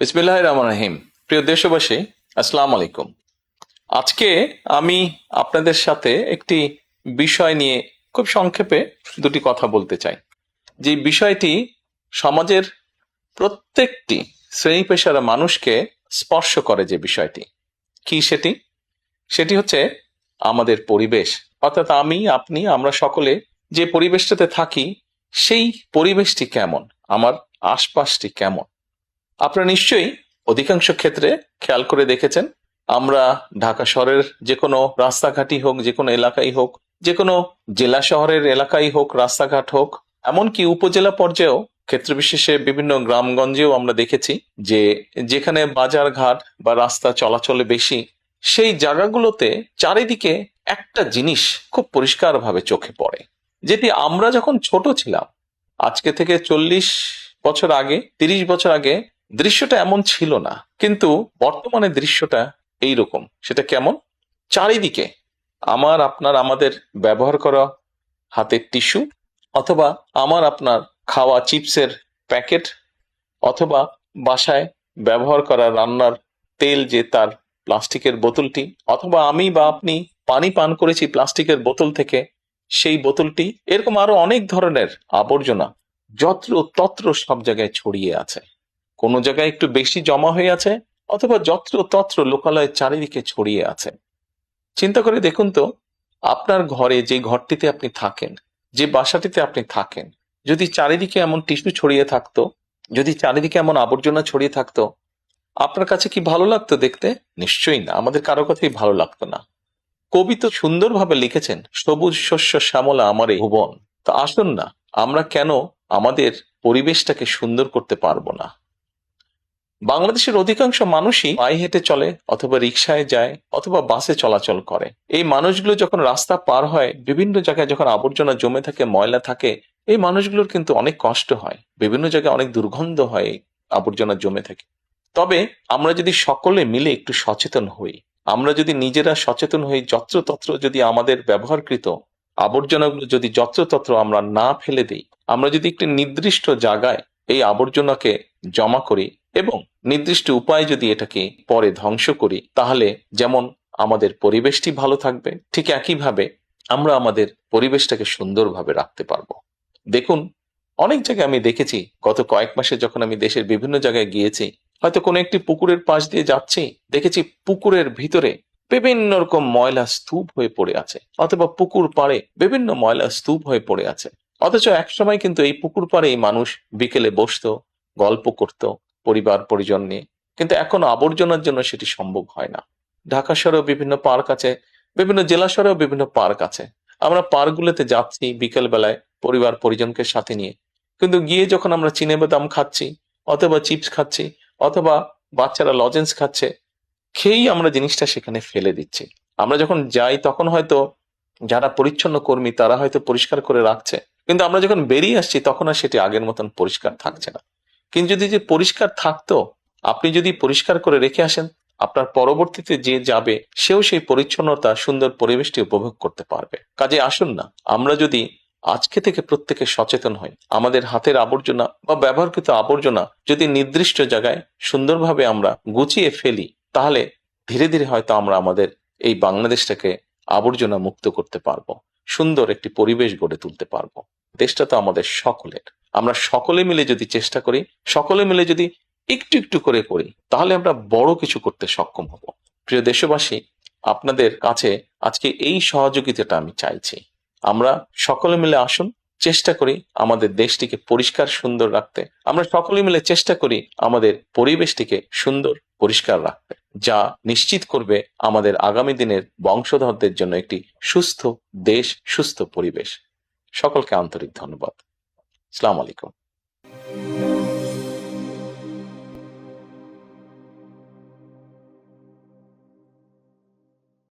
বিসমিল্লাহির রহমানির রহিম। প্রিয় দেশবাসী, আসসালামু আলাইকুম। আজকে আমি আপনাদের সাথে একটি বিষয় নিয়ে খুব সংক্ষেপে দুটি কথা বলতে চাই। যে বিষয়টি সমাজের প্রত্যেকটি শ্রেণী পেশার মানুষকে স্পর্শ করে। যে বিষয়টি কি সেটি হচ্ছে আমাদের পরিবেশ। অর্থাৎ আমি, আপনি, আমরা সকলে যে পরিবেশটাতে থাকি সেই পরিবেশটি কেমন, আমার আশপাশটি কেমন। আপনারা নিশ্চয়ই অধিকাংশ ক্ষেত্রে খেয়াল করে দেখেছেন, আমরা ঢাকা শহরের যে কোনো রাস্তাঘাটই হোক, যে কোনো এলাকাই হোক, যে কোনো জেলা শহরের এলাকাই হোক, রাস্তাঘাট হোক, এমনকি উপজেলা পর্যায়েও ক্ষেত্র বিশেষে বিভিন্ন গ্রামগঞ্জেও আমরা দেখেছি যে যেখানে বাজার ঘাট বা রাস্তা চলাচলে বেশি, সেই জায়গাগুলোতে চারিদিকে একটা জিনিস খুব পরিষ্কারভাবে চোখে পড়ে, যেটি আমরা যখন ছোট ছিলাম, আজকে থেকে 40 বছর আগে, 30 বছর আগে দৃশ্যটা এমন ছিল না, কিন্তু বর্তমানে দৃশ্যটা এইরকম। সেটা কেমন? চারিদিকে আমার আপনার আমাদের ব্যবহার করা হাতের টিস্যু, অথবা আমার আপনার খাওয়া চিপসের প্যাকেট, অথবা বাসায় ব্যবহার করা রান্নার তেল যে তার প্লাস্টিকের বোতলটি, অথবা আমি বা আপনি পানি পান করেছি প্লাস্টিকের বোতল থেকে সেই বোতলটি, এরকম আরো অনেক ধরনের আবর্জনা যত্র তত্র সব জায়গায় ছড়িয়ে আছে। কোনো জায়গায় একটু বেশি জমা হয়ে আছে, অথবা যত্র তত্র লোকালয়ের চারিদিকে ছড়িয়ে আছে। চিন্তা করে দেখুন তো, আপনার ঘরে, যে ঘরটিতে আপনি থাকেন, যে বাসাটিতে আপনি থাকেন, যদি চারিদিকে এমন টিস্যু ছড়িয়ে থাকতো, যদি চারিদিকে এমন আবর্জনা ছড়িয়ে থাকতো, আপনার কাছে কি ভালো লাগতো দেখতে? নিশ্চয়ই না, আমাদের কারো কথাই ভালো লাগতো না। কবি তো সুন্দরভাবে লিখেছেন, সবুজ শস্য শ্যামলা আমার এই ভুবন। তো আসুন না, আমরা কেন আমাদের পরিবেশটাকে সুন্দর করতে পারবো না? বাংলাদেশের অধিকাংশ মানুষই পায়ে হেঁটে চলে, অথবা রিকশায় যায়, অথবা বাসে চলাচল করে। এই মানুষগুলো যখন রাস্তা পার হয়, বিভিন্ন জায়গায় যখন আবর্জনা জমে থাকে, ময়লা থাকে, এই মানুষগুলোর কিন্তু অনেক কষ্ট হয়, বিভিন্ন জায়গায় অনেক দুর্গন্ধ হয় আবর্জনা জমে থাকে। তবে আমরা যদি সকলে মিলে একটু সচেতন হই, আমরা যদি নিজেরা সচেতন হই, যত্রতত্র যদি আমাদের ব্যবহারকৃত আবর্জনাগুলো যদি যত্রতত্র আমরা না ফেলে দিই, আমরা যদি একটি নির্দিষ্ট জায়গায় এই আবর্জনাকে জমা করি এবং নির্দিষ্ট উপায়ে যদি এটাকে পরে ধ্বংস করি, তাহলে যেমন আমাদের পরিবেশটি ভালো থাকবে, ঠিক একইভাবে আমরা আমাদের পরিবেশটাকে সুন্দরভাবে রাখতে পারবো। দেখুন, অনেক জায়গায় আমি দেখেছি, গত কয়েক মাসে যখন আমি দেশের বিভিন্ন জায়গায় গিয়েছি, হয়তো কোনো একটি পুকুরের পাশ দিয়ে যাচ্ছি, দেখেছি পুকুরের ভিতরে বিভিন্ন রকম ময়লা স্তূপ হয়ে পড়ে আছে, অথবা পুকুর পাড়ে বিভিন্ন ময়লা স্তূপ হয়ে পড়ে আছে। অথচ একসময় কিন্তু এই পুকুর পাড়েই মানুষ বিকেলে বসতো, গল্প করত পরিবার পরিজন নিয়ে, কিন্তু এখন আবর্জনার জন্য সেটি সম্ভব হয় না। ঢাকা শহরেও বিভিন্ন পার্ক আছে, বিভিন্ন জেলা শহরেও বিভিন্ন পার্ক আছে। আমরা পার্কগুলোতে যাচ্ছি বিকেল বেলায় পরিবার পরিজনকে সাথে নিয়ে, কিন্তু গিয়ে যখন আমরা চিনেবাদাম খাচ্ছি, অথবা চিপস খাচ্ছি, অথবা বাচ্চারা লজেন্স খাচ্ছে, খেয়েই আমরা জিনিসটা সেখানে ফেলে দিচ্ছি। আমরা যখন যাই তখন হয়তো যারা পরিচ্ছন্ন কর্মী তারা হয়তো পরিষ্কার করে রাখছে, কিন্তু আমরা যখন বেরিয়ে আসছি তখন আর সেটি আগের মতন পরিষ্কার থাকছে না। কিন্তু যদি যে পরিষ্কার থাকতো, আপনি যদি পরিষ্কার করে রেখে আসেন, আপনার পরবর্তীতে যে যাবে সেও সেই পরিচ্ছন্নতা, সুন্দর পরিবেশটি উপভোগ করতে পারবে। কাজে আসুন না, আমরা যদি আজকে থেকে প্রত্যেকে সচেতন হই, আমাদের হাতের আবর্জনা বা ব্যবহৃত আবর্জনা যদি নির্দিষ্ট জায়গায় সুন্দরভাবে আমরা গুছিয়ে ফেলি, তাহলে ধীরে ধীরে হয়তো আমরা আমাদের এই বাংলাদেশটাকে আবর্জনা মুক্ত করতে পারবো, সুন্দর একটি পরিবেশ গড়ে তুলতে পারবো। দেশটা তো আমাদের সকলের। আমরা সকলে মিলে যদি চেষ্টা করি, সকলে মিলে যদি একটু একটু করে করি, তাহলে আমরা বড় কিছু করতে সক্ষম হব। প্রিয় দেশবাসী, আপনাদের কাছে আজকে এই সহযোগিতাটা আমি চাইছি। আমরা সকলে মিলে আসুন, চেষ্টা করি আমাদের দেশটিকে পরিষ্কার সুন্দর রাখতে। আমরা সকলে মিলে চেষ্টা করি আমাদের পরিবেশটিকে সুন্দর পরিষ্কার রাখতে, যা নিশ্চিত করবে আমাদের আগামী দিনের বংশধরদের জন্য একটি সুস্থ দেশ, সুস্থ পরিবেশ। সকলকে আন্তরিক ধন্যবাদ। আসসালামু আলাইকুম।